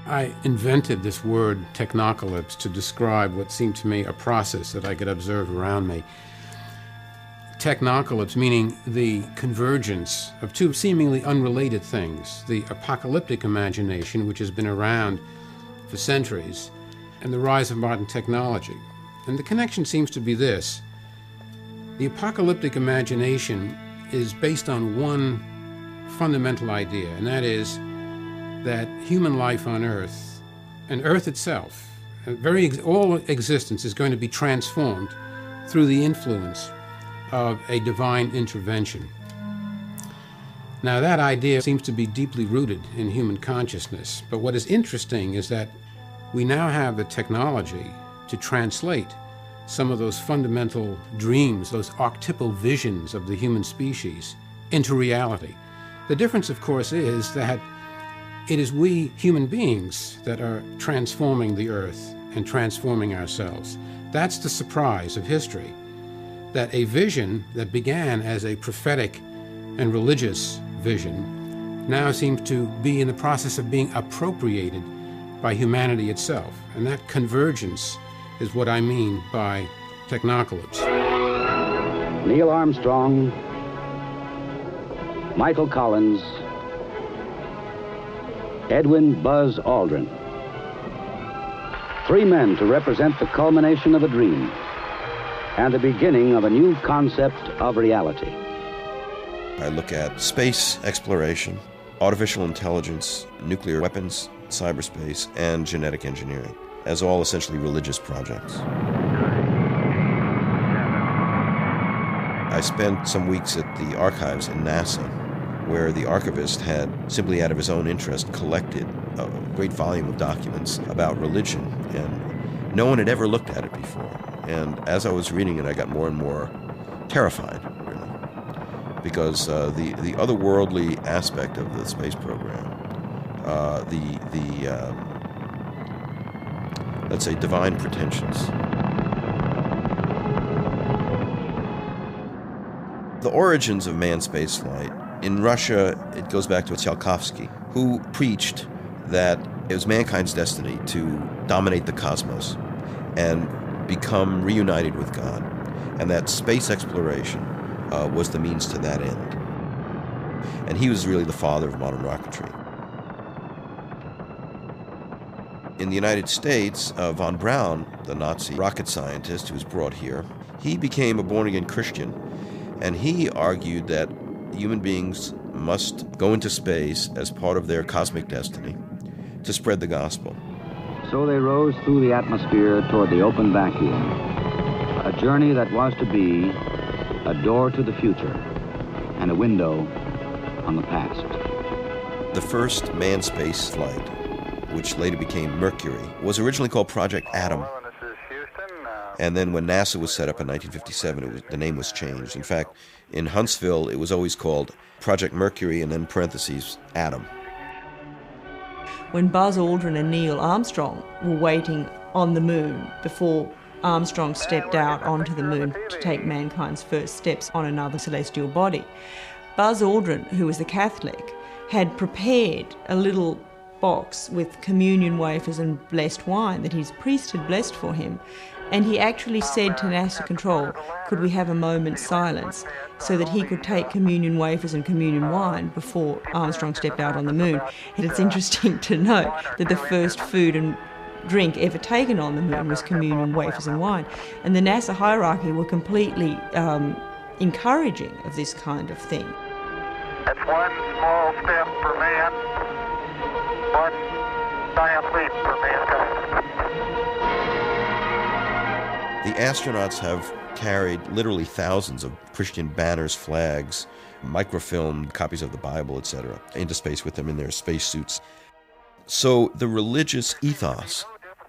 I invented this word TechnoCalyps to describe what seemed to me a process that I could observe around me. TechnoCalyps meaning the convergence of two seemingly unrelated things, the apocalyptic imagination, which has been around for centuries, and the rise of modern technology. And the connection seems to be this. The apocalyptic imagination is based on one fundamental idea, and that is that human life on Earth, and Earth itself, all existence is going to be transformed through the influence of a divine intervention. Now that idea seems to be deeply rooted in human consciousness, but what is interesting is that we now have the technology to translate some of those fundamental dreams, those archetypal visions of the human species, into reality. The difference, of course, is that it is we human beings that are transforming the Earth and transforming ourselves. That's the surprise of history, that a vision that began as a prophetic and religious vision now seems to be in the process of being appropriated by humanity itself. And that convergence is what I mean by TechnoCalyps. Neil Armstrong, Michael Collins, Edwin Buzz Aldrin. 3 men to represent the culmination of a dream and the beginning of a new concept of reality. I look at space exploration, artificial intelligence, nuclear weapons, cyberspace, and genetic engineering as all essentially religious projects. I spent some weeks at the archives in NASA, where the archivist had, simply out of his own interest, collected a great volume of documents about religion, and no one had ever looked at it before. And as I was reading it, I got more and more terrified, really, because the otherworldly aspect of the space program, let's say, divine pretensions. The origins of manned spaceflight. In Russia, it goes back to Tsiolkovsky, who preached that it was mankind's destiny to dominate the cosmos and become reunited with God, and that space exploration was the means to that end. And he was really the father of modern rocketry. In the United States, von Braun, the Nazi rocket scientist who was brought here, he became a born-again Christian, and he argued that human beings must go into space as part of their cosmic destiny to spread the gospel. So they rose through the atmosphere toward the open vacuum, a journey that was to be a door to the future and a window on the past. The first manned space flight, which later became Mercury, was originally called Project Atom. And then when NASA was set up in 1957, the name was changed. In fact, in Huntsville, it was always called Project Mercury and then parentheses, Atom. When Buzz Aldrin and Neil Armstrong were waiting on the moon before Armstrong stepped out onto the moon to take mankind's first steps on another celestial body, Buzz Aldrin, who was a Catholic, had prepared a little box with communion wafers and blessed wine that his priest had blessed for him. And he actually said to NASA Control, could we have a moment's silence so that he could take communion wafers and communion wine before Armstrong stepped out on the moon. And it's interesting to note that the first food and drink ever taken on the moon was communion wafers and wine. And the NASA hierarchy were completely encouraging of this kind of thing. That's one small step for man, one giant leap for mankind. The astronauts have carried literally thousands of Christian banners, flags, microfilm copies of the Bible, etc., into space with them in their spacesuits. So the religious ethos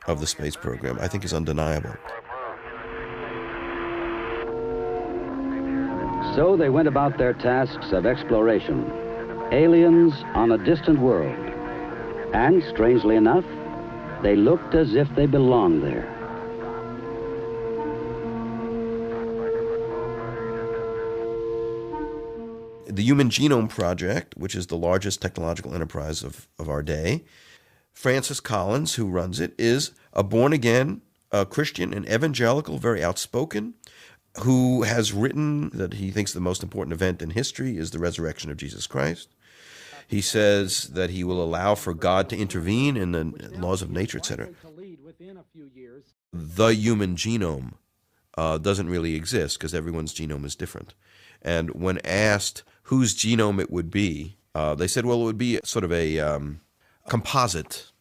of the space program, I think, is undeniable. So they went about their tasks of exploration, aliens on a distant world. And, strangely enough, they looked as if they belonged there. The Human Genome Project, which is the largest technological enterprise of our day, Francis Collins, who runs it, is a born-again Christian and evangelical, very outspoken, who has written that he thinks the most important event in history is the resurrection of Jesus Christ. He says that he will allow for God to intervene in the laws of nature, etc. The human genome doesn't really exist because everyone's genome is different. And when asked whose genome it would be, they said, well, it would be sort of a composite.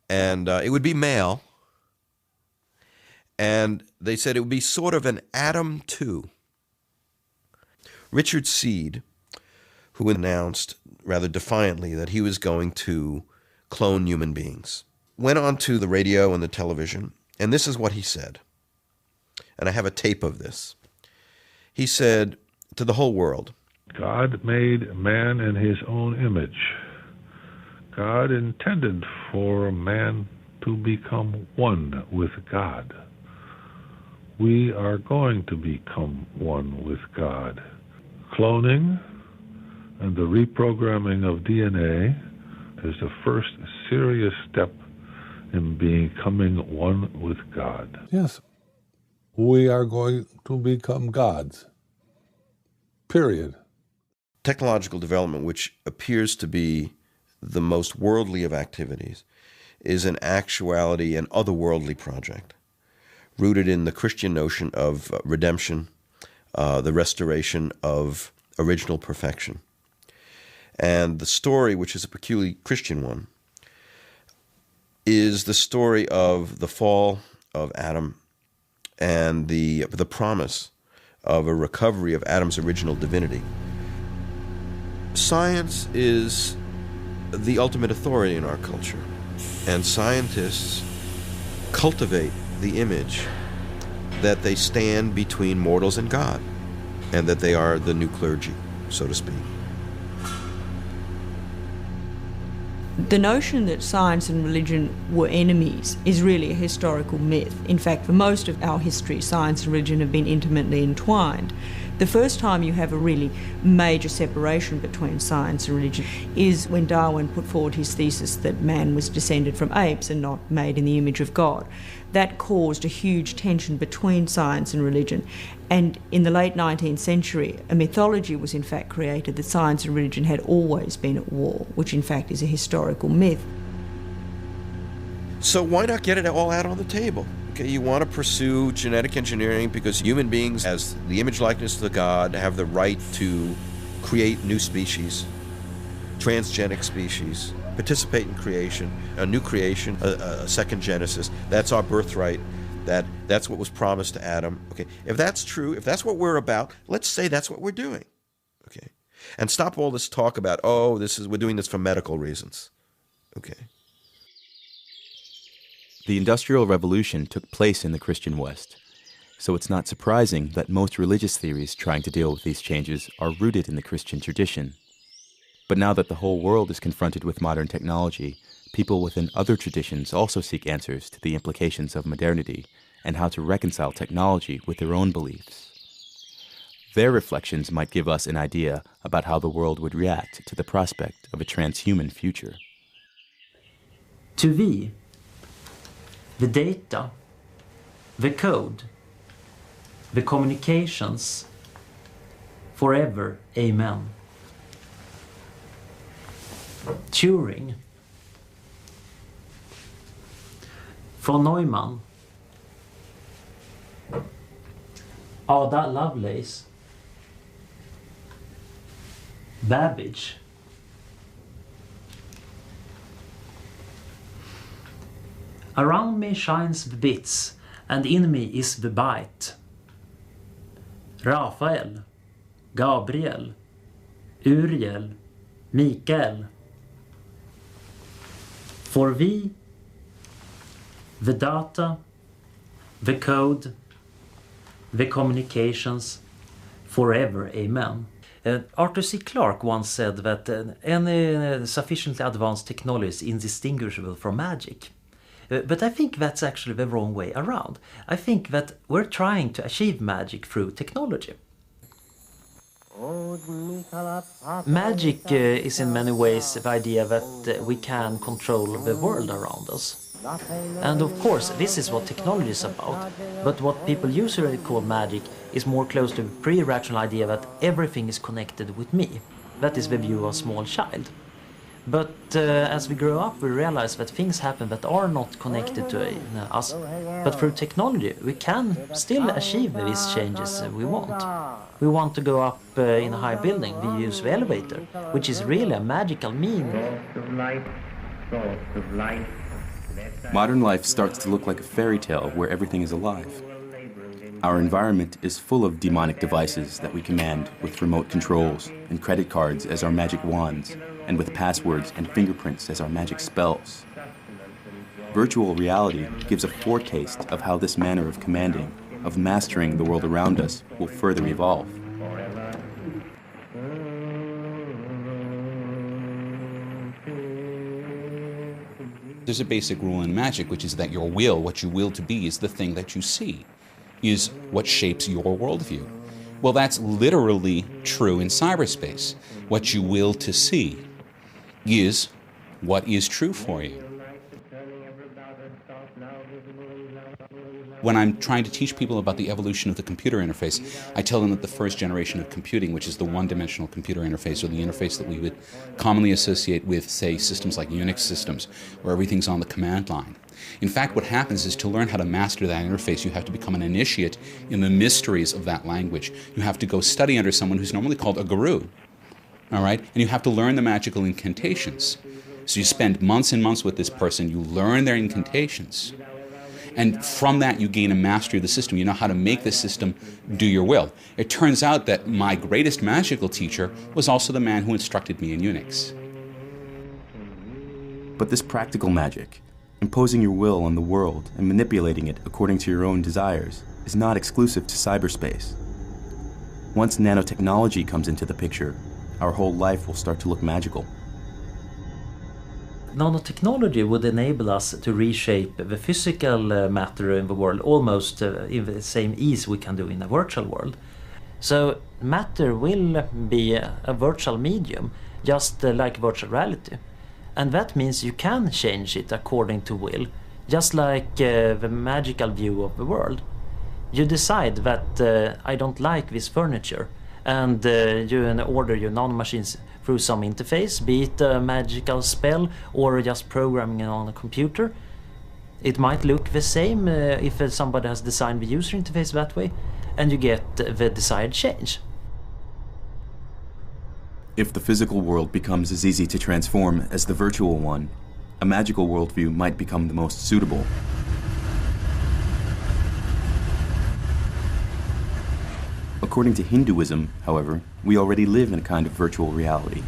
And it would be male. And they said it would be sort of an Adam 2. Richard Seed, who announced rather defiantly that he was going to clone human beings, went on to the radio and the television, and this is what he said. And I have a tape of this. He said to the whole world, God made man in his own image. God intended for man to become one with God. We are going to become one with God. Cloning and the reprogramming of DNA is the first serious step in becoming one with God. Yes, we are going to become gods. Period. Technological development, which appears to be the most worldly of activities, is in actuality an otherworldly project, rooted in the Christian notion of redemption, the restoration of original perfection. And the story, which is a peculiarly Christian one, is the story of the fall of Adam and the promise of a recovery of Adam's original divinity. Science is the ultimate authority in our culture, and scientists cultivate the image that they stand between mortals and God, and that they are the new clergy, so to speak. The notion that science and religion were enemies is really a historical myth. In fact, for most of our history, science and religion have been intimately entwined. The first time you have a really major separation between science and religion is when Darwin put forward his thesis that man was descended from apes and not made in the image of God. That caused a huge tension between science and religion. And in the late 19th century, a mythology was in fact created that science and religion had always been at war, which in fact is a historical myth. So why not get it all out on the table? Okay, you want to pursue genetic engineering because human beings, as the image likeness of God, have the right to create new species, transgenic species, participate in creation, a new creation, a second Genesis. That's our birthright. That's what was promised to Adam. Okay, if that's true, if that's what we're about, let's say that's what we're doing. Okay, and stop all this talk about, oh, we're doing this for medical reasons. Okay. The Industrial Revolution took place in the Christian West, so it's not surprising that most religious theories trying to deal with these changes are rooted in the Christian tradition. But now that the whole world is confronted with modern technology, people within other traditions also seek answers to the implications of modernity and how to reconcile technology with their own beliefs. Their reflections might give us an idea about how the world would react to the prospect of a transhuman future. To we, the data, the code, the communications, forever, amen. Turing, von Neumann, Ada Lovelace, Babbage, around me shines the bits, and in me is the bite. Rafael, Gabriel, Uriel, Mikael. For we, the data, the code, the communications, forever, amen. Arthur C. Clarke once said that any sufficiently advanced technology is indistinguishable from magic. But I think that's actually the wrong way around. I think that we're trying to achieve magic through technology. Hold me Magic is in many ways the idea that we can control the world around us. And of course, this is what technology is about. But what people usually call magic is more close to the pre-rational idea that everything is connected with me. That is the view of a small child. But as we grow up, we realize that things happen that are not connected to us. But through technology, we can still achieve these changes we want. We want to go up in a high building, we use the elevator, which is really a magical means. Modern life starts to look like a fairy tale where everything is alive. Our environment is full of demonic devices that we command with remote controls and credit cards as our magic wands, and with passwords and fingerprints as our magic spells. Virtual reality gives a foretaste of how this manner of commanding, of mastering the world around us, will further evolve. There's a basic rule in magic, which is that your will, what you will to be, is the thing that you see, is what shapes your worldview. Well, that's literally true in cyberspace. What you will to see is what is true for you. When I'm trying to teach people about the evolution of the computer interface, I tell them that the first generation of computing, which is the one-dimensional computer interface, or the interface that we would commonly associate with, say, systems like Unix systems, where everything's on the command line. In fact, what happens is to learn how to master that interface, you have to become an initiate in the mysteries of that language. You have to go study under someone who's normally called a guru, all right? And you have to learn the magical incantations. So you spend months and months with this person, you learn their incantations. And from that, you gain a mastery of the system. You know how to make the system do your will. It turns out that my greatest magical teacher was also the man who instructed me in Unix. But this practical magic, imposing your will on the world and manipulating it according to your own desires, is not exclusive to cyberspace. Once nanotechnology comes into the picture, our whole life will start to look magical. Nanotechnology would enable us to reshape the physical matter in the world almost in the same ease we can do in a virtual world. So matter will be a virtual medium, just like virtual reality. And that means you can change it according to will, just like the magical view of the world. You decide that I don't like this furniture, and you order your nanomachines through some interface, be it a magical spell or just programming it on a computer. It might look the same if somebody has designed the user interface that way, and you get the desired change. If the physical world becomes as easy to transform as the virtual one, a magical worldview might become the most suitable. According to Hinduism, however, we already live in a kind of virtual reality.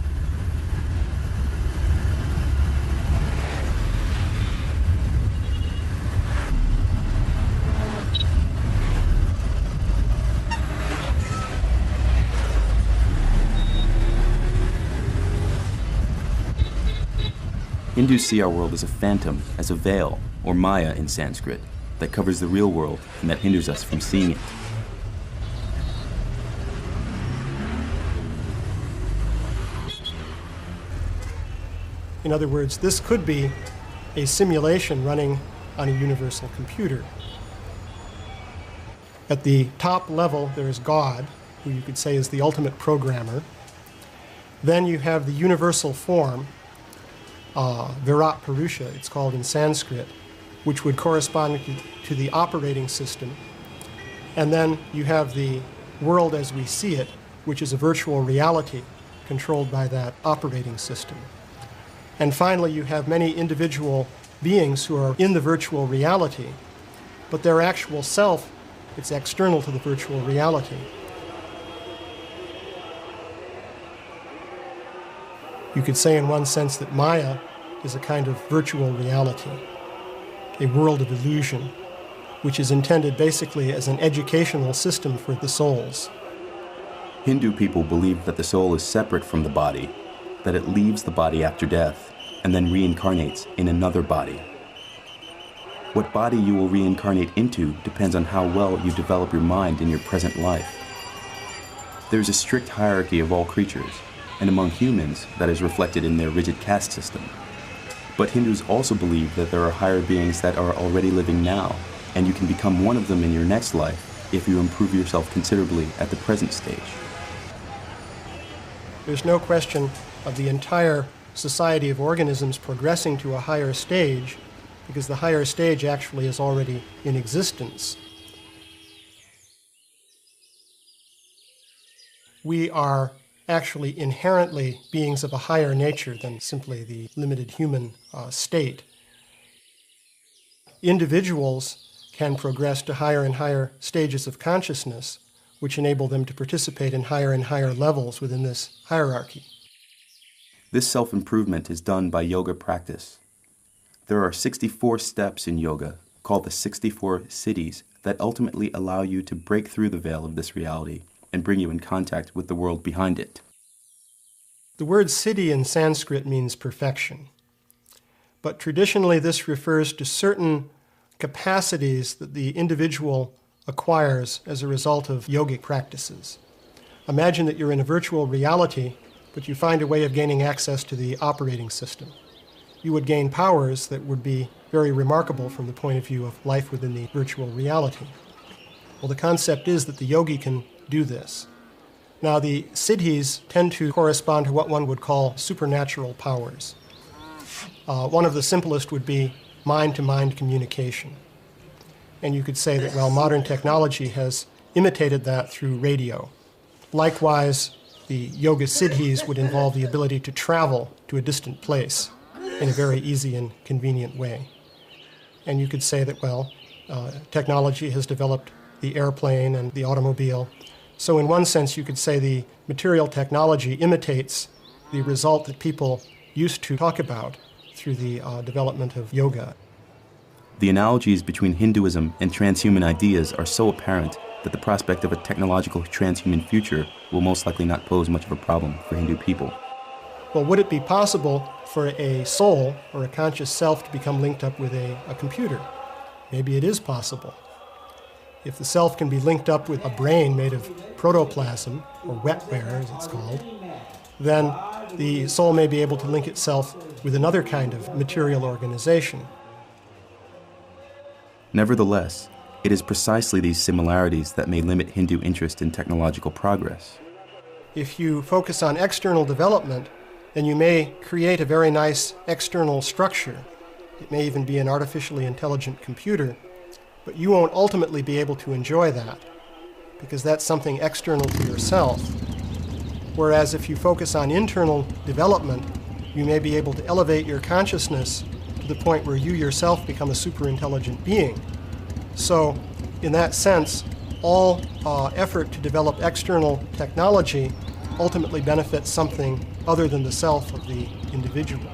Hindus see our world as a phantom, as a veil, or Maya in Sanskrit, that covers the real world and that hinders us from seeing it. In other words, this could be a simulation running on a universal computer. At the top level, there is God, who you could say is the ultimate programmer. Then you have the universal form, Virat Purusha, it's called in Sanskrit, which would correspond to the operating system. And then you have the world as we see it, which is a virtual reality controlled by that operating system. And finally, you have many individual beings who are in the virtual reality, but their actual self, it's external to the virtual reality. You could say in one sense that Maya is a kind of virtual reality, a world of illusion, which is intended basically as an educational system for the souls. Hindu people believe that the soul is separate from the body, that it leaves the body after death, and then reincarnates in another body. What body you will reincarnate into depends on how well you develop your mind in your present life. There's a strict hierarchy of all creatures, and among humans, that is reflected in their rigid caste system. But Hindus also believe that there are higher beings that are already living now, and you can become one of them in your next life if you improve yourself considerably at the present stage. There's no question of the entire society of organisms progressing to a higher stage, because the higher stage actually is already in existence. We are actually inherently beings of a higher nature than simply the limited human state. Individuals can progress to higher and higher stages of consciousness, which enable them to participate in higher and higher levels within this hierarchy. This self-improvement is done by yoga practice. There are 64 steps in yoga, called the 64 siddhis, that ultimately allow you to break through the veil of this reality and bring you in contact with the world behind it. The word siddhi in Sanskrit means perfection, but traditionally this refers to certain capacities that the individual acquires as a result of yogic practices. Imagine that you're in a virtual reality, but you find a way of gaining access to the operating system. You would gain powers that would be very remarkable from the point of view of life within the virtual reality. Well, the concept is that the yogi can do this. Now, the siddhis tend to correspond to what one would call supernatural powers. One of the simplest would be mind-to-mind communication. And you could say that, well, modern technology has imitated that through radio. Likewise, the yoga siddhis would involve the ability to travel to a distant place in a very easy and convenient way. And you could say that, well, technology has developed the airplane and the automobile. So in one sense, you could say the material technology imitates the result that people used to talk about through the development of yoga. The analogies between Hinduism and transhuman ideas are so apparent that the prospect of a technological transhuman future will most likely not pose much of a problem for Hindu people. Well, would it be possible for a soul or a conscious self to become linked up with a computer? Maybe it is possible. If the self can be linked up with a brain made of protoplasm, or wetware as it's called, then the soul may be able to link itself with another kind of material organization. Nevertheless, it is precisely these similarities that may limit Hindu interest in technological progress. If you focus on external development, then you may create a very nice external structure. It may even be an artificially intelligent computer, but you won't ultimately be able to enjoy that, because that's something external to yourself. Whereas if you focus on internal development, you may be able to elevate your consciousness to the point where you yourself become a superintelligent being. So, in that sense, all effort to develop external technology ultimately benefits something other than the self of the individual.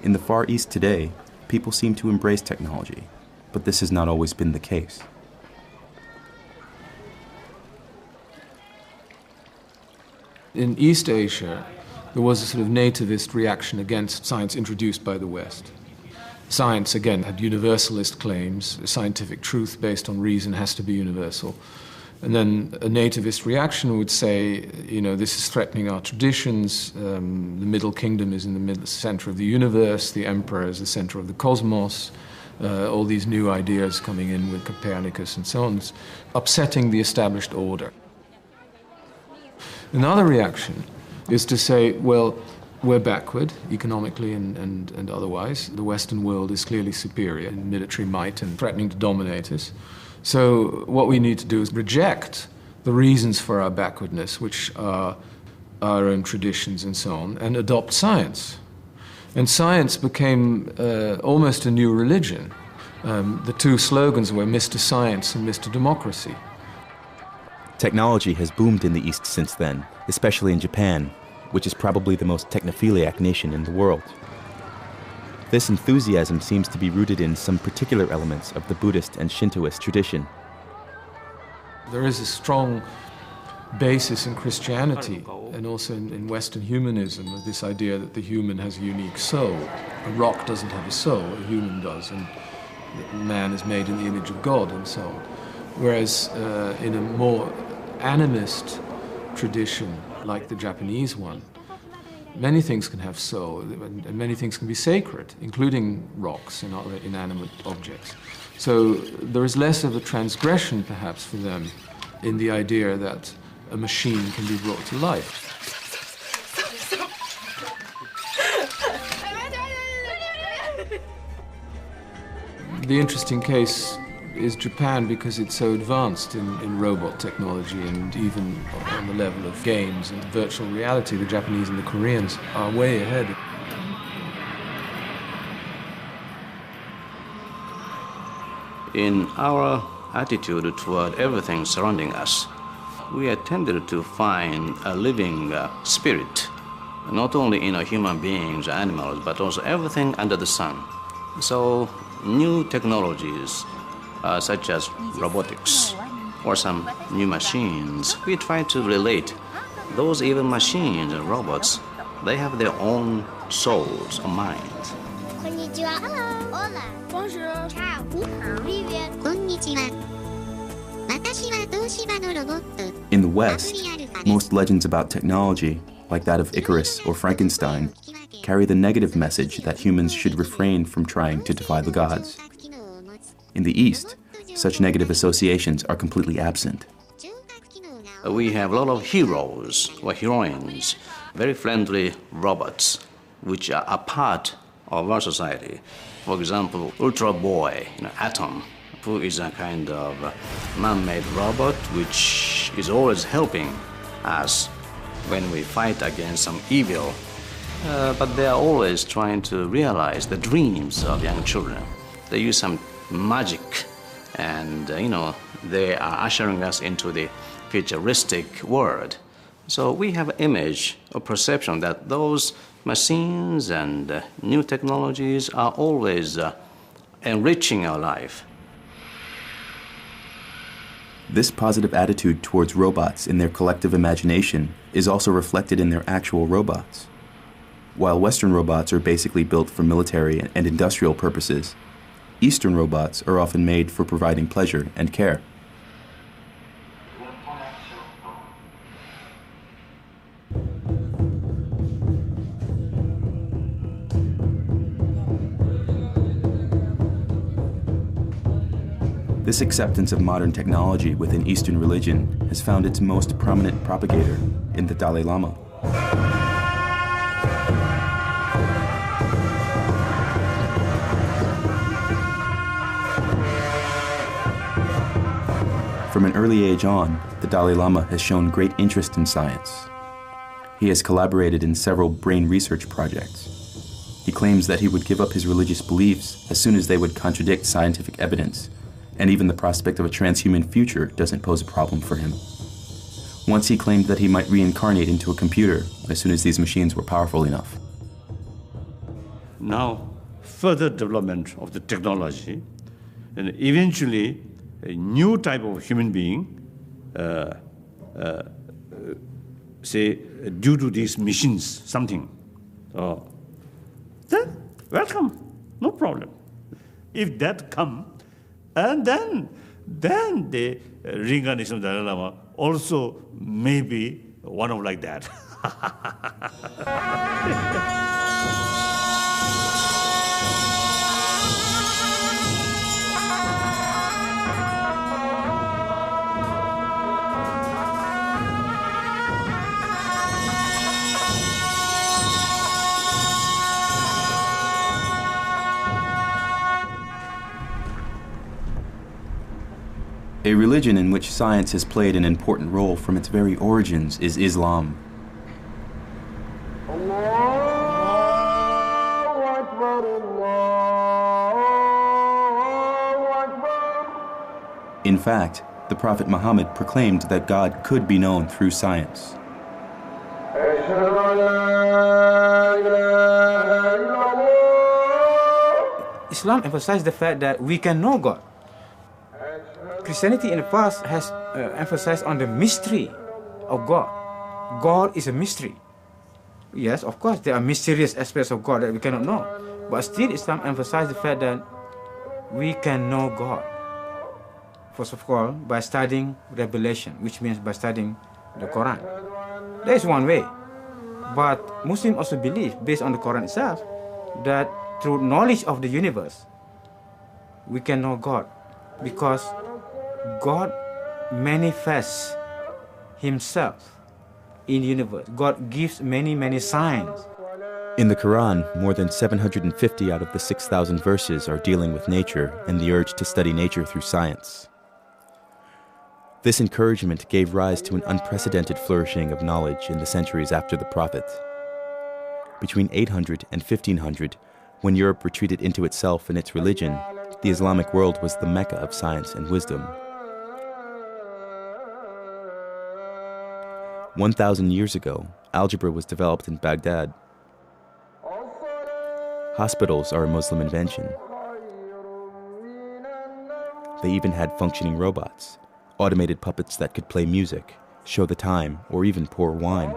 In the Far East today, people seem to embrace technology, but this has not always been the case. In East Asia, there was a sort of nativist reaction against science introduced by the West. Science, again, had universalist claims. Scientific truth based on reason has to be universal. And then a nativist reaction would say, you know, this is threatening our traditions. The Middle Kingdom is in the center of the universe. The emperor is the center of the cosmos. All these new ideas coming in with Copernicus and so on, upsetting the established order. Another reaction is to say, well, we're backward economically and otherwise. The Western world is clearly superior in military might and threatening to dominate us. So what we need to do is reject the reasons for our backwardness, which are our own traditions and so on, and adopt science. And science became almost a new religion. The two slogans were Mr. Science and Mr. Democracy. Technology has boomed in the East since then, especially in Japan, which is probably the most technophiliac nation in the world. This enthusiasm seems to be rooted in some particular elements of the Buddhist and Shintoist tradition. There is a strong basis in Christianity and also in Western humanism of this idea that the human has a unique soul. A rock doesn't have a soul, a human does, and that man is made in the image of God and so on. Whereas in a more animist tradition, like the Japanese one, many things can have soul, and many things can be sacred, including rocks and other inanimate objects. So there is less of a transgression, perhaps, for them in the idea that a machine can be brought to life. The interesting case is Japan because it's so advanced in robot technology, and even on the level of games and virtual reality, the Japanese and the Koreans are way ahead. In our attitude toward everything surrounding us, we are tended to find a living spirit, not only in human beings, animals, but also everything under the sun. So new technologies such as robotics or some new machines, we try to relate those even machines and robots, they have their own souls or minds. Konnichiwa. Hello. Hola. Bonjour. Ciao. Привет. Konnichiwa. In the West, most legends about technology, like that of Icarus or Frankenstein, carry the negative message that humans should refrain from trying to defy the gods. In the East, such negative associations are completely absent. We have a lot of heroes or heroines, very friendly robots, which are a part of our society. For example, Ultra Boy, Atom, who is a kind of man-made robot which is always helping us when we fight against some evil. But they are always trying to realize the dreams of young children. They use some magic, and they are ushering us into the futuristic world. So we have an image or perception that those machines and new technologies are always enriching our life. This positive attitude towards robots in their collective imagination is also reflected in their actual robots. While Western robots are basically built for military and industrial purposes, Eastern robots are often made for providing pleasure and care. This acceptance of modern technology within Eastern religion has found its most prominent propagator in the Dalai Lama. From an early age on, the Dalai Lama has shown great interest in science. He has collaborated in several brain research projects. He claims that he would give up his religious beliefs as soon as they would contradict scientific evidence, and even the prospect of a transhuman future doesn't pose a problem for him. Once he claimed that he might reincarnate into a computer as soon as these machines were powerful enough. Now, further development of the technology, and eventually a new type of human being, say, due to these machines, something, then welcome, no problem. If that come, and then the reincarnation of the Dalai Lama also may be one of like that. A religion in which science has played an important role from its very origins is Islam. In fact, the Prophet Muhammad proclaimed that God could be known through science. Islam emphasized the fact that we can know God. Christianity in the past has emphasized on the mystery of God. God is a mystery. Yes, of course, there are mysterious aspects of God that we cannot know. But still, Islam emphasizes the fact that we can know God. First of all, by studying Revelation, which means by studying the Quran. That is one way. But Muslims also believe, based on the Quran itself, that through knowledge of the universe, we can know God. Because God manifests himself in the universe. God gives many, many signs. In the Quran, more than 750 out of the 6,000 verses are dealing with nature and the urge to study nature through science. This encouragement gave rise to an unprecedented flourishing of knowledge in the centuries after the Prophet. Between 800 and 1500, when Europe retreated into itself and its religion, the Islamic world was the Mecca of science and wisdom. 1,000 years ago, algebra was developed in Baghdad. Hospitals are a Muslim invention. They even had functioning robots, automated puppets that could play music, show the time, or even pour wine.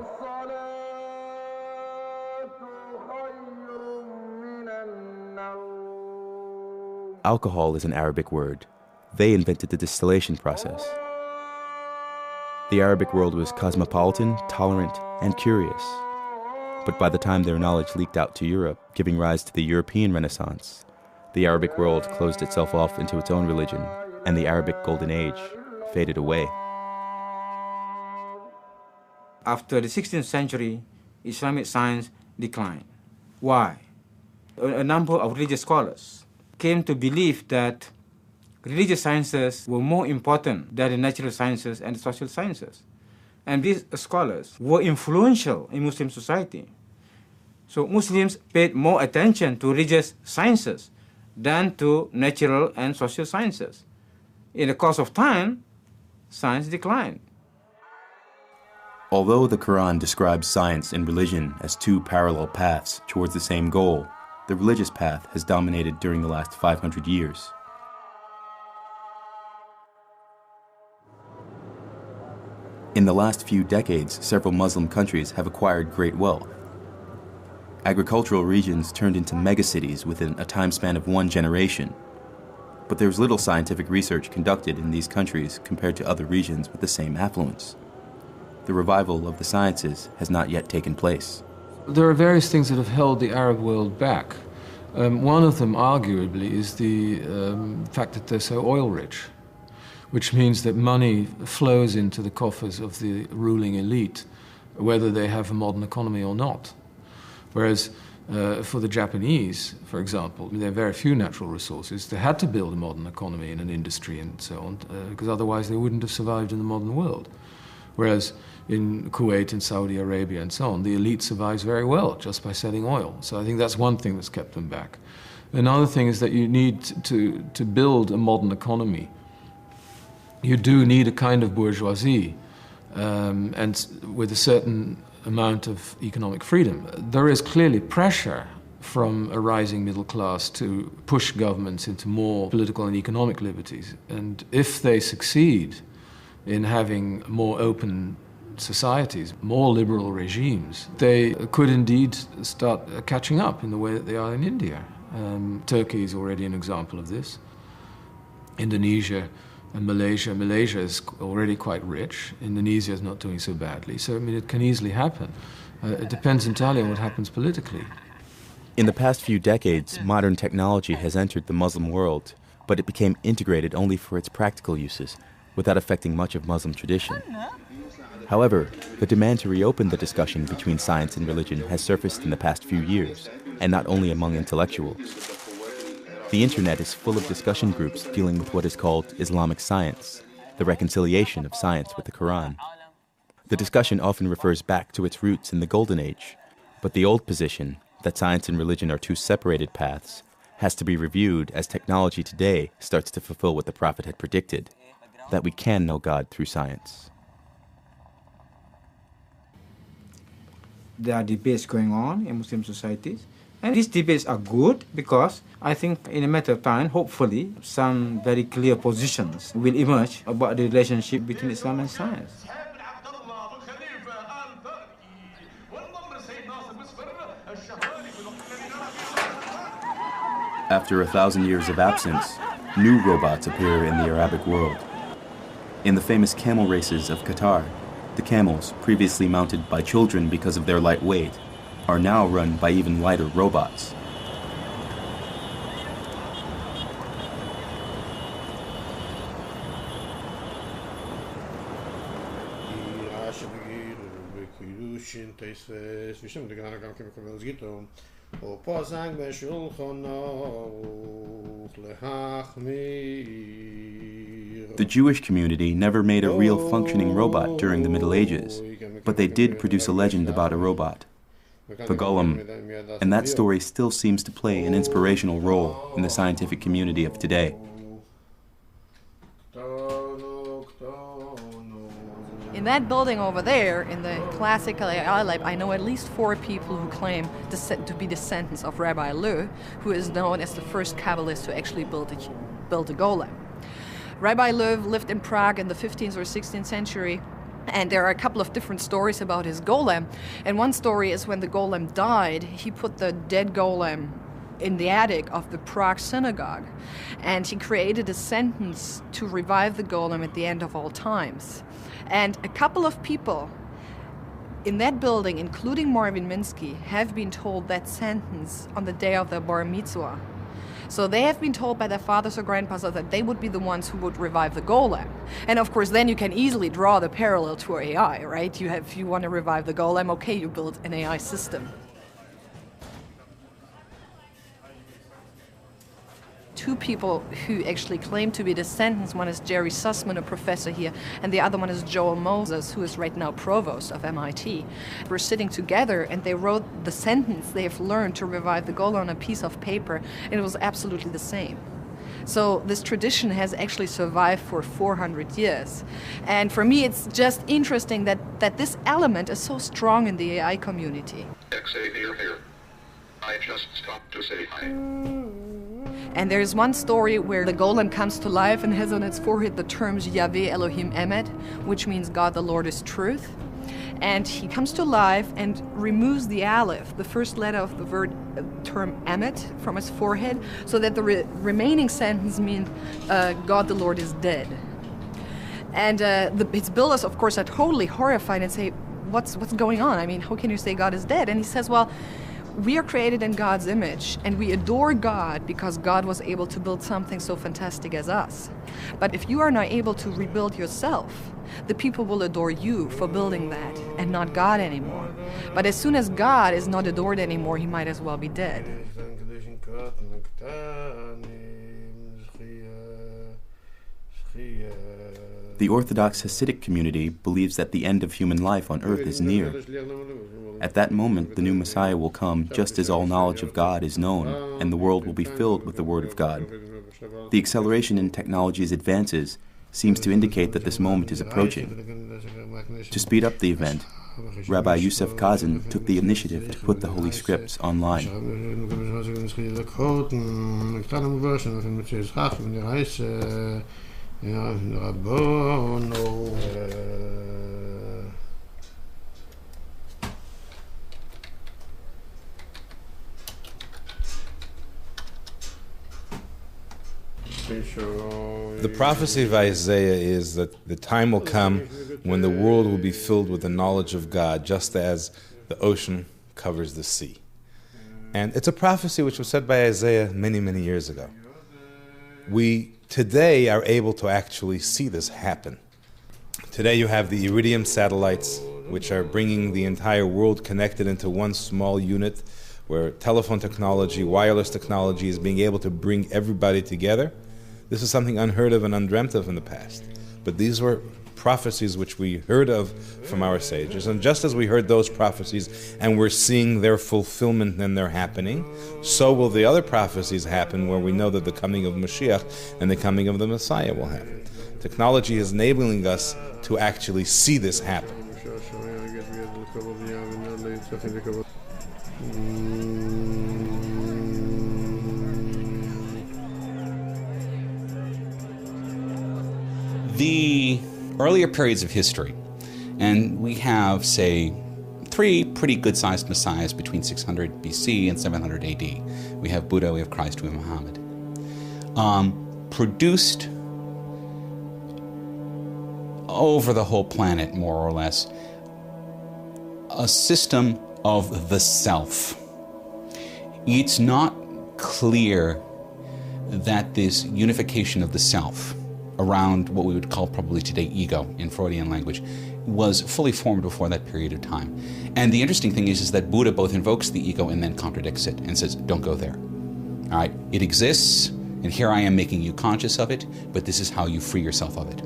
Alcohol is an Arabic word. They invented the distillation process. The Arabic world was cosmopolitan, tolerant, and curious. But by the time their knowledge leaked out to Europe, giving rise to the European Renaissance, the Arabic world closed itself off into its own religion, and the Arabic Golden Age faded away. After the 16th century, Islamic science declined. Why? A number of religious scholars came to believe that religious sciences were more important than the natural sciences and the social sciences. And these scholars were influential in Muslim society. So Muslims paid more attention to religious sciences than to natural and social sciences. In the course of time, science declined. Although the Quran describes science and religion as two parallel paths towards the same goal, the religious path has dominated during the last 500 years. In the last few decades, several Muslim countries have acquired great wealth. Agricultural regions turned into megacities within a time span of one generation. But there's little scientific research conducted in these countries compared to other regions with the same affluence. The revival of the sciences has not yet taken place. There are various things that have held the Arab world back. One of them, arguably, is the fact that they're so oil-rich, which means that money flows into the coffers of the ruling elite, whether they have a modern economy or not. Whereas for the Japanese, for example, there are very few natural resources. They had to build a modern economy and an industry and so on, because otherwise they wouldn't have survived in the modern world. Whereas in Kuwait and Saudi Arabia and so on, the elite survives very well just by selling oil. So I think that's one thing that's kept them back. Another thing is that you need to build a modern economy. You do need a kind of bourgeoisie, and with a certain amount of economic freedom. There is clearly pressure from a rising middle class to push governments into more political and economic liberties. And if they succeed in having more open societies, more liberal regimes, they could indeed start catching up in the way that they are in India. Turkey is already an example of this. Indonesia and Malaysia. Malaysia is already quite rich. Indonesia is not doing so badly. So, I mean, it can easily happen. It depends entirely on what happens politically. In the past few decades, modern technology has entered the Muslim world, but it became integrated only for its practical uses, without affecting much of Muslim tradition. However, the demand to reopen the discussion between science and religion has surfaced in the past few years, and not only among intellectuals. The internet is full of discussion groups dealing with what is called Islamic science, the reconciliation of science with the Quran. The discussion often refers back to its roots in the Golden Age, but the old position, that science and religion are two separated paths, has to be reviewed as technology today starts to fulfill what the Prophet had predicted, that we can know God through science. There are debates going on in Muslim societies. And these debates are good because I think in a matter of time, hopefully, some very clear positions will emerge about the relationship between Islam and science. After 1,000 years of absence, new robots appear in the Arabic world. In the famous camel races of Qatar, the camels, previously mounted by children because of their light weight, are now run by even lighter robots. The Jewish community never made a real functioning robot during the Middle Ages, but they did produce a legend about a robot, the golem, and that story still seems to play an inspirational role in the scientific community of today. In that building over there, in the classical AI lab, I know at least 4 people who claim to be descendants of Rabbi Leu, who is known as the first Kabbalist who actually built a golem. Rabbi Leu lived in Prague in the 15th or 16th century, and there are a couple of different stories about his golem. And one story is when the golem died, he put the dead golem in the attic of the Prague synagogue, and he created a sentence to revive the golem at the end of all times. And a couple of people in that building, including Marvin Minsky, have been told that sentence on the day of their bar mitzvah. So they have been told by their fathers or grandfathers that they would be the ones who would revive the golem. And of course, then you can easily draw the parallel to AI, right? If you want to revive the golem, okay, you build an AI system. 2 people who actually claim to be descendants. One is Jerry Sussman, a professor here, and the other one is Joel Moses, who is right now provost of MIT. We're sitting together, and they wrote the sentence they have learned to revive the golem on a piece of paper, and it was absolutely the same. So this tradition has actually survived for 400 years. And for me, it's just interesting that this element is so strong in the AI community. Xavier here. I just stopped to say hi. And there's one story where the golem comes to life and has on its forehead the terms Yahweh Elohim Emet, which means God the Lord is truth. And he comes to life and removes the aleph, the first letter of the word term Emet, from his forehead, so that the remaining sentence means God the Lord is dead. And his builders, of course, are totally horrified and say, what's going on? I mean, how can you say God is dead? And he says, well, we are created in God's image, and we adore God because God was able to build something so fantastic as us. But if you are not able to rebuild yourself, the people will adore you for building that, and not God anymore. But as soon as God is not adored anymore, he might as well be dead. The Orthodox Hasidic community believes that the end of human life on earth is near. At that moment, the new Messiah will come just as all knowledge of God is known, and the world will be filled with the Word of God. The acceleration in technology's advances seems to indicate that this moment is approaching. To speed up the event, Rabbi Yosef Kazan took the initiative to put the Holy Scripts online. The prophecy of Isaiah is that the time will come when the world will be filled with the knowledge of God, just as the ocean covers the sea. And it's a prophecy which was said by Isaiah many, many years ago. We today are able to actually see this happen. Today you have the Iridium satellites, which are bringing the entire world connected into one small unit, where telephone technology, wireless technology is being able to bring everybody together. This is something unheard of and undreamt of in the past. But these were prophecies which we heard of from our sages. And just as we heard those prophecies and we're seeing their fulfillment and they're happening, so will the other prophecies happen where we know that the coming of Mashiach and the coming of the Messiah will happen. Technology is enabling us to actually see this happen. The earlier periods of history, and we have, say, three pretty good-sized messiahs between 600 BC and 700 AD. We have Buddha, we have Christ, we have Muhammad. Produced over the whole planet, more or less, a system of the self. It's not clear that this unification of the self around what we would call probably today ego in Freudian language was fully formed before that period of time. And the interesting thing is that Buddha both invokes the ego and then contradicts it and says, don't go there. All right, it exists, and here I am making you conscious of it, but this is how you free yourself of it.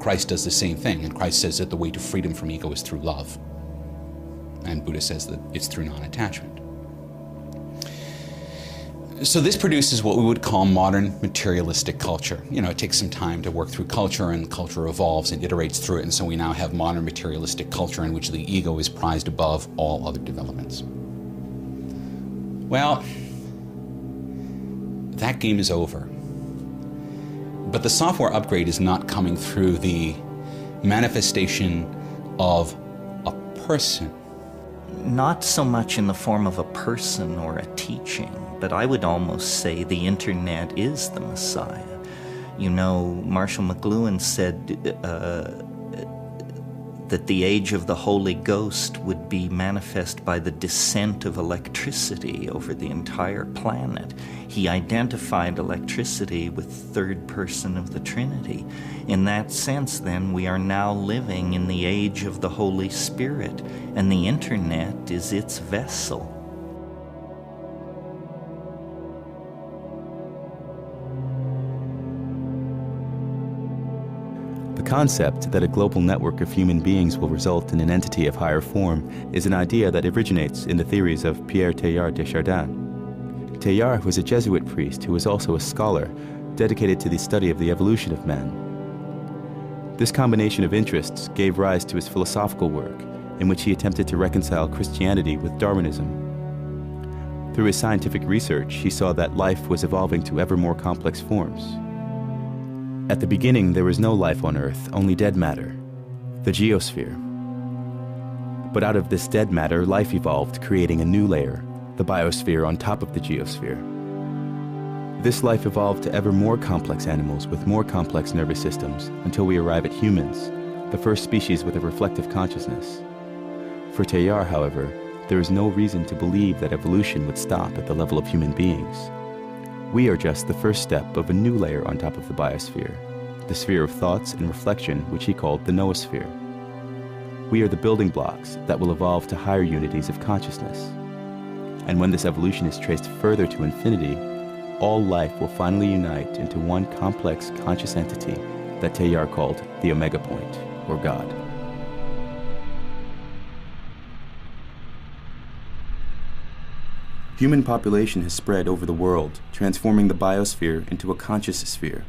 Christ does the same thing, and Christ says that the way to freedom from ego is through love. And Buddha says that it's through non-attachment. So this produces what we would call modern materialistic culture. You know, it takes some time to work through culture, and culture evolves and iterates through it, and so we now have modern materialistic culture in which the ego is prized above all other developments. Well, that game is over. But the software upgrade is not coming through the manifestation of a person. Not so much in the form of a person or a teaching, but I would almost say the internet is the Messiah. You know, Marshall McLuhan said that the age of the Holy Ghost would be manifest by the descent of electricity over the entire planet. He identified electricity with third person of the Trinity. In that sense, then, we are now living in the age of the Holy Spirit, and the internet is its vessel. The concept that a global network of human beings will result in an entity of higher form is an idea that originates in the theories of Pierre Teilhard de Chardin. Teilhard was a Jesuit priest who was also a scholar dedicated to the study of the evolution of man. This combination of interests gave rise to his philosophical work, in which he attempted to reconcile Christianity with Darwinism. Through his scientific research, he saw that life was evolving to ever more complex forms. At the beginning, there was no life on Earth, only dead matter, the geosphere. But out of this dead matter, life evolved, creating a new layer, the biosphere on top of the geosphere. This life evolved to ever more complex animals with more complex nervous systems until we arrive at humans, the first species with a reflective consciousness. For Teilhard, however, there is no reason to believe that evolution would stop at the level of human beings. We are just the first step of a new layer on top of the biosphere, the sphere of thoughts and reflection, which he called the noosphere. We are the building blocks that will evolve to higher unities of consciousness. And when this evolution is traced further to infinity, all life will finally unite into one complex conscious entity that Teilhard called the Omega Point, or God. Human population has spread over the world, transforming the biosphere into a conscious sphere.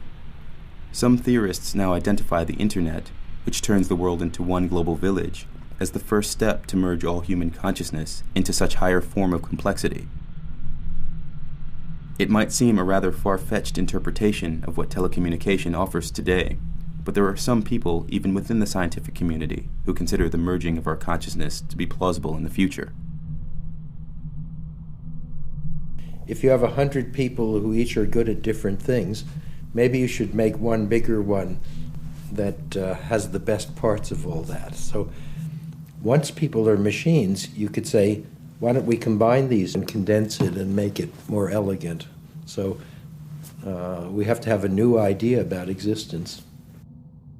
Some theorists now identify the internet, which turns the world into one global village, as the first step to merge all human consciousness into such higher form of complexity. It might seem a rather far-fetched interpretation of what telecommunication offers today, but there are some people, even within the scientific community, who consider the merging of our consciousness to be plausible in the future. If you have 100 people who each are good at different things, maybe you should make one bigger one that has the best parts of all that. So once people are machines, you could say, why don't we combine these and condense it and make it more elegant? So we have to have a new idea about existence.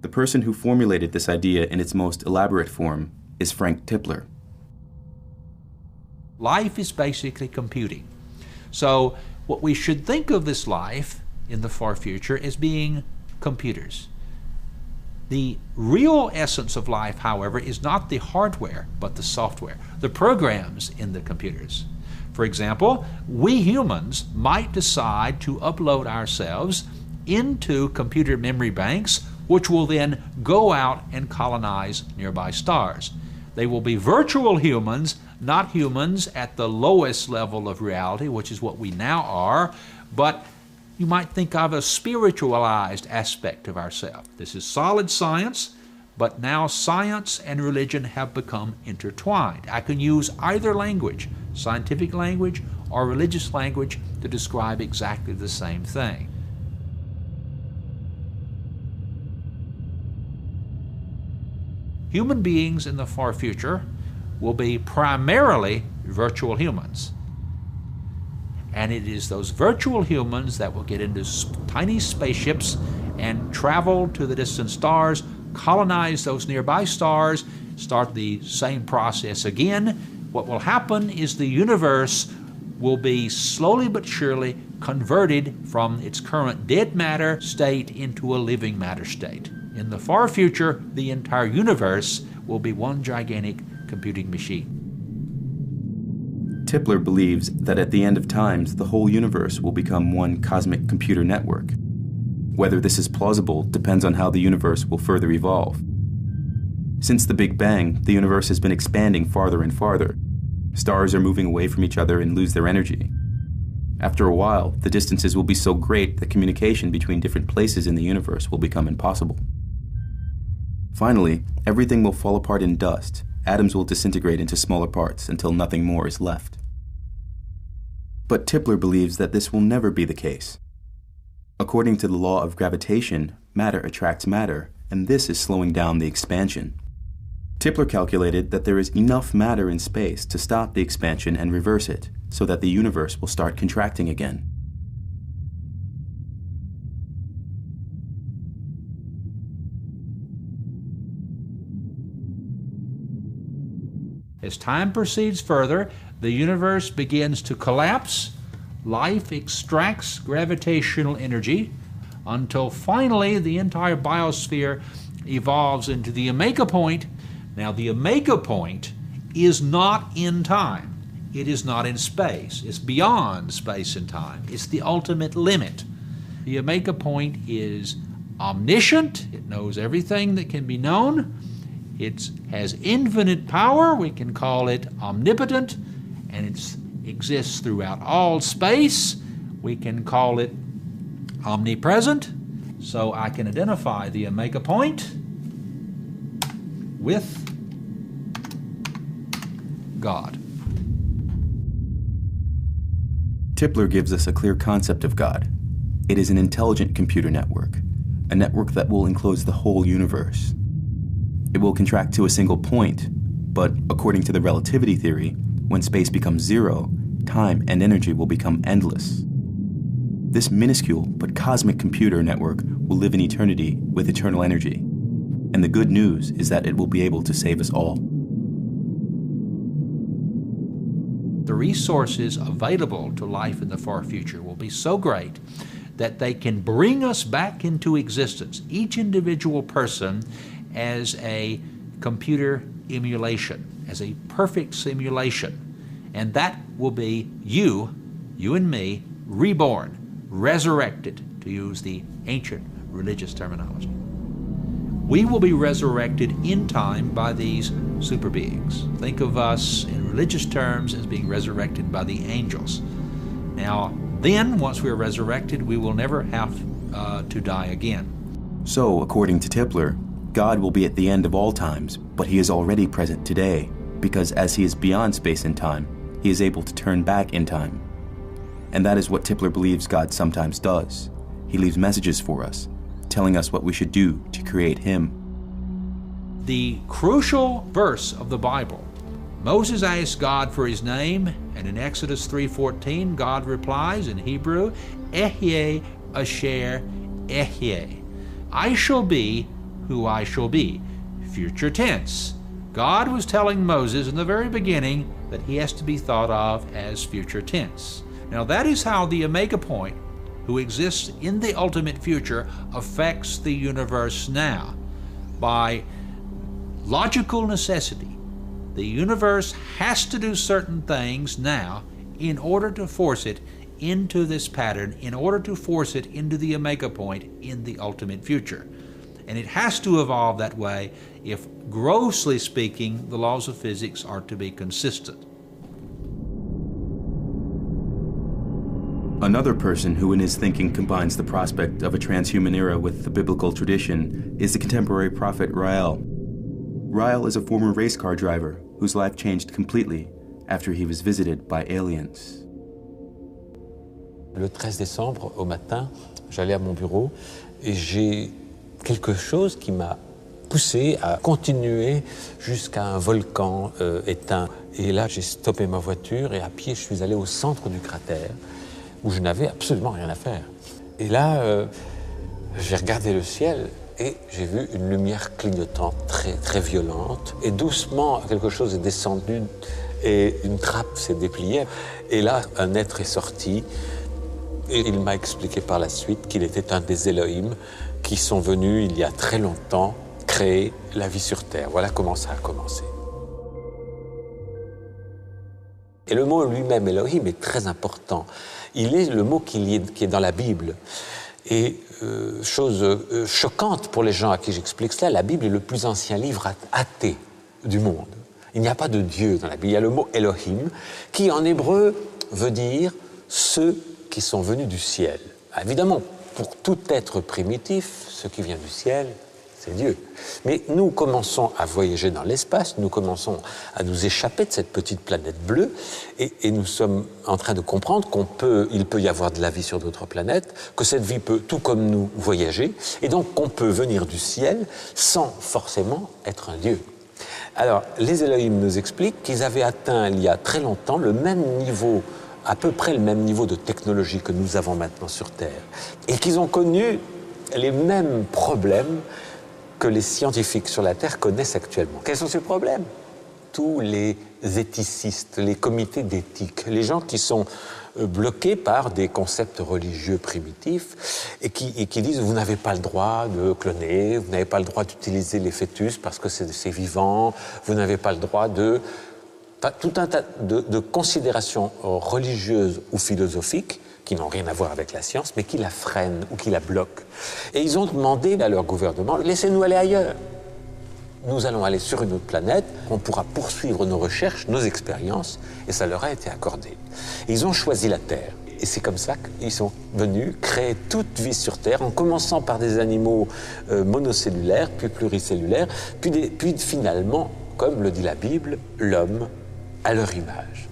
The person who formulated this idea in its most elaborate form is Frank Tipler. Life is basically computing. So what we should think of this life in the far future as being computers. The real essence of life, however, is not the hardware, but the software, the programs in the computers. For example, we humans might decide to upload ourselves into computer memory banks, which will then go out and colonize nearby stars. They will be virtual humans, not humans at the lowest level of reality, which is what we now are, but you might think of a spiritualized aspect of ourselves. This is solid science, but now science and religion have become intertwined. I can use either language, scientific language or religious language, to describe exactly the same thing. Human beings in the far future will be primarily virtual humans. And it is those virtual humans that will get into tiny spaceships and travel to the distant stars, colonize those nearby stars, start the same process again. What will happen is the universe will be slowly but surely converted from its current dead matter state into a living matter state. In the far future, the entire universe will be one gigantic computing machine. Tipler believes that at the end of times, the whole universe will become one cosmic computer network. Whether this is plausible depends on how the universe will further evolve. Since the Big Bang, the universe has been expanding farther and farther. Stars are moving away from each other and lose their energy. After a while, the distances will be so great that communication between different places in the universe will become impossible. Finally, everything will fall apart in dust. Atoms will disintegrate into smaller parts until nothing more is left. But Tipler believes that this will never be the case. According to the law of gravitation, matter attracts matter, and this is slowing down the expansion. Tipler calculated that there is enough matter in space to stop the expansion and reverse it, so that the universe will start contracting again. As time proceeds further, the universe begins to collapse. Life extracts gravitational energy until finally the entire biosphere evolves into the omega point. Now, the omega point is not in time. It is not in space. It's beyond space and time. It's the ultimate limit. The omega point is omniscient. It knows everything that can be known. It has infinite power. We can call it omnipotent, and it exists throughout all space. We can call it omnipresent. So I can identify the omega point with God. Tipler gives us a clear concept of God. It is an intelligent computer network, a network that will enclose the whole universe. It will contract to a single point, but according to the relativity theory, when space becomes zero, time and energy will become endless. This minuscule but cosmic computer network will live in eternity with eternal energy. And the good news is that it will be able to save us all. The resources available to life in the far future will be so great that they can bring us back into existence, each individual person, as a computer emulation, as a perfect simulation. And that will be you and me, reborn, resurrected, to use the ancient religious terminology. We will be resurrected in time by these super beings. Think of us in religious terms as being resurrected by the angels. Now, then, once we're resurrected, we will never have to die again. So, according to Tipler, God will be at the end of all times, but he is already present today, because as he is beyond space and time, he is able to turn back in time. And that is what Tipler believes God sometimes does. He leaves messages for us, telling us what we should do to create him. The crucial verse of the Bible, Moses asked God for his name, and in Exodus 3:14, God replies in Hebrew, Ehyeh Asher Ehyeh. I shall be who I shall be. Future tense. God was telling Moses in the very beginning that he has to be thought of as future tense. Now that is how the omega point, who exists in the ultimate future, affects the universe now. By logical necessity, the universe has to do certain things now in order to force it into this pattern, in order to force it into the omega point in the ultimate future. And it has to evolve that way if, grossly speaking, the laws of physics are to be consistent. Another person who in his thinking combines the prospect of a transhuman era with the biblical tradition is the contemporary prophet Rael. Rael is a former race car driver whose life changed completely after he was visited by aliens. Le 13 décembre, au matin, j'allais à mon bureau et j'ai quelque chose qui m'a poussé à continuer jusqu'à un volcan éteint. Et là, j'ai stoppé ma voiture et à pied, je suis allé au centre du cratère où je n'avais absolument rien à faire. Et là, j'ai regardé le ciel et j'ai vu une lumière clignotante très, très violente. Et doucement, quelque chose est descendu et une trappe s'est dépliée. Et là, un être est sorti. Et il m'a expliqué par la suite qu'il était un des Elohim qui sont venus il y a très longtemps créer la vie sur Terre. Voilà comment ça a commencé. Et le mot lui-même, Elohim, est très important. Il est le mot qui est dans la Bible. Et chose choquante pour les gens à qui j'explique cela, la Bible est le plus ancien livre athée du monde. Il n'y a pas de Dieu dans la Bible. Il y a le mot Elohim, qui en hébreu veut dire « ceux qui sont venus du ciel ». Évidemment, pour tout être primitif, ce qui vient du ciel, c'est Dieu. Mais nous commençons à voyager dans l'espace, nous commençons à nous échapper de cette petite planète bleue et nous sommes en train de comprendre qu'il peut y avoir de la vie sur d'autres planètes, que cette vie peut, tout comme nous, voyager, et donc qu'on peut venir du ciel sans forcément être un Dieu. Alors, les Elohim nous expliquent qu'ils avaient atteint il y a très longtemps le même niveau, à peu près le même niveau de technologie que nous avons maintenant sur Terre, et qu'ils ont connu les mêmes problèmes que les scientifiques sur la Terre connaissent actuellement. Quels sont ces problèmes? Tous les éthicistes, les comités d'éthique, les gens qui sont bloqués par des concepts religieux primitifs et qui disent vous n'avez pas le droit de cloner, vous n'avez pas le droit d'utiliser les fœtus parce que c'est vivant, vous n'avez pas le droit de... Tout un tas de considérations religieuses ou philosophiques qui n'ont rien à voir avec la science, mais qui la freinent ou qui la bloquent. Et ils ont demandé à leur gouvernement, laissez-nous aller ailleurs. Nous allons aller sur une autre planète, on pourra poursuivre nos recherches, nos expériences, et ça leur a été accordé. Et ils ont choisi la Terre. Et c'est comme ça qu'ils sont venus créer toute vie sur Terre, en commençant par des animaux monocellulaires, puis pluricellulaires, puis finalement, comme le dit la Bible, l'homme à leur image.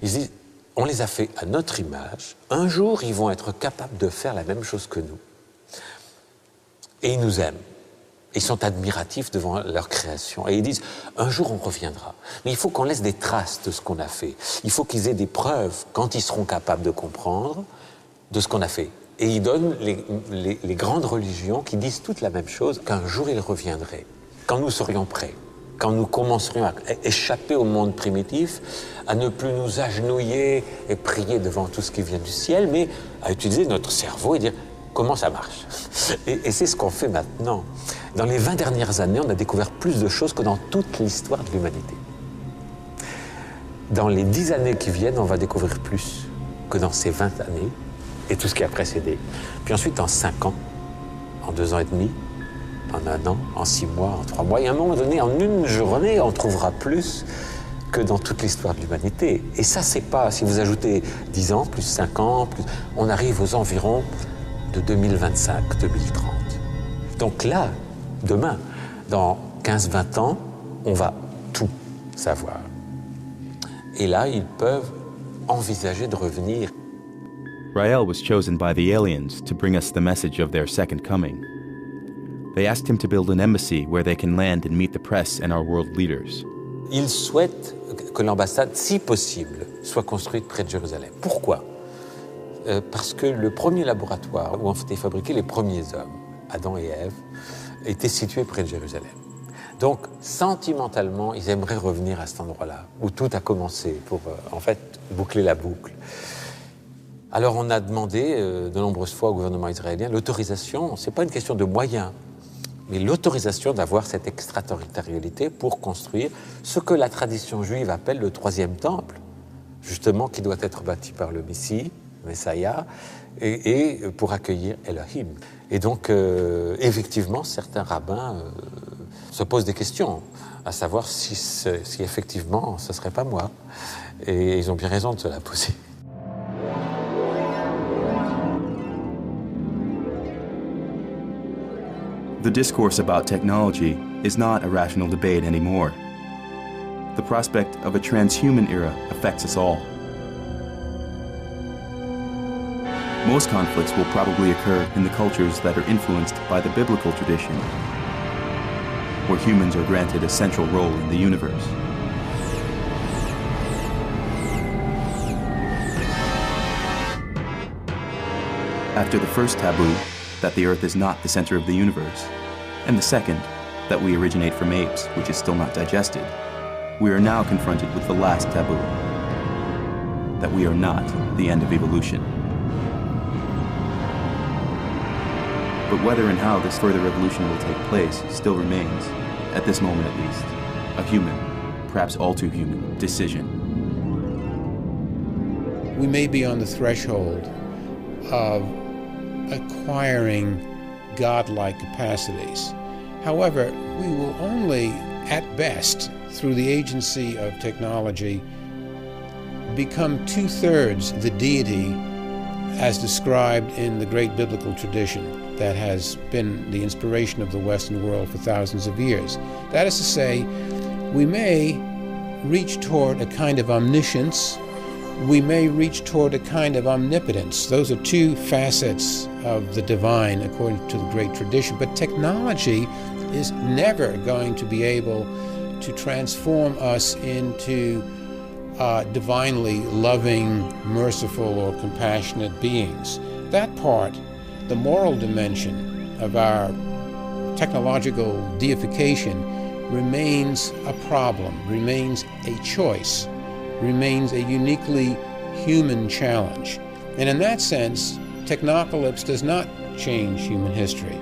Ils disent, on les a fait à notre image, un jour ils vont être capables de faire la même chose que nous. Et ils nous aiment. Ils sont admiratifs devant leur création. Et ils disent, un jour on reviendra. Mais il faut qu'on laisse des traces de ce qu'on a fait. Il faut qu'ils aient des preuves, quand ils seront capables de comprendre, de ce qu'on a fait. Et ils donnent les grandes religions qui disent toutes la même chose, qu'un jour ils reviendraient, quand nous serions prêts. Quand nous commencerions à échapper au monde primitif, à ne plus nous agenouiller et prier devant tout ce qui vient du ciel, mais à utiliser notre cerveau et dire comment ça marche. Et c'est ce qu'on fait maintenant. Dans les 20 dernières années, on a découvert plus de choses que dans toute l'histoire de l'humanité. Dans les 10 années qui viennent, on va découvrir plus que dans ces 20 années et tout ce qui a précédé. Puis ensuite, en 5 ans, en 2 ans et demi, en 1 an, en 6 mois, en 3 mois. Et à un moment donné, en une journée, on trouvera plus que dans toute l'histoire de l'humanité. Et ça, c'est pas... Si vous ajoutez 10 ans, plus 5 ans, on arrive aux environs de 2025, 2030. Donc là, demain, dans 15-20 ans, on va tout savoir. Et là, ils peuvent envisager de revenir. Rael was chosen by the aliens to bring us the message of their second coming. They asked him to build an embassy where they can land and meet the press and our world leaders. Ils souhaitent que l'ambassade, si possible, soit construite près de Jérusalem. Pourquoi? Parce que le premier laboratoire où ont été fabriqués les premiers hommes, Adam et Ève, était situé près de Jérusalem. Donc, sentimentalement, ils aimeraient revenir à cet endroit-là, où tout a commencé, pour, en fait, boucler la boucle. Alors, on a demandé de nombreuses fois au gouvernement israélien l'autorisation, c'est pas une question de moyens, mais l'autorisation d'avoir cette extraterritorialité pour construire ce que la tradition juive appelle le 3e temple, justement, qui doit être bâti par le Messie, Messiah, et pour accueillir Elohim. Et donc, effectivement, certains rabbins se posent des questions. à savoir si effectivement ce ne serait pas moi. Et ils ont bien raison de se la poser. The discourse about technology is not a rational debate anymore. The prospect of a transhuman era affects us all. Most conflicts will probably occur in the cultures that are influenced by the biblical tradition, where humans are granted a central role in the universe. After the first taboo, that the Earth is not the center of the universe, and the second, that we originate from apes, which is still not digested, we are now confronted with the last taboo, that we are not the end of evolution. But whether and how this further evolution will take place still remains, at this moment at least, a human, perhaps all too human, decision. We may be on the threshold of acquiring godlike capacities. However, we will only, at best, through the agency of technology, become 2/3 the deity as described in the great biblical tradition that has been the inspiration of the Western world for thousands of years. That is to say, we may reach toward a kind of omniscience, we may reach toward a kind of omnipotence. Those are two facets of the divine according to the great tradition. But technology is never going to be able to transform us into divinely loving, merciful, or compassionate beings. That part, the moral dimension of our technological deification, remains a problem, remains a choice, remains a uniquely human challenge. And in that sense, TechnoCalyps does not change human history.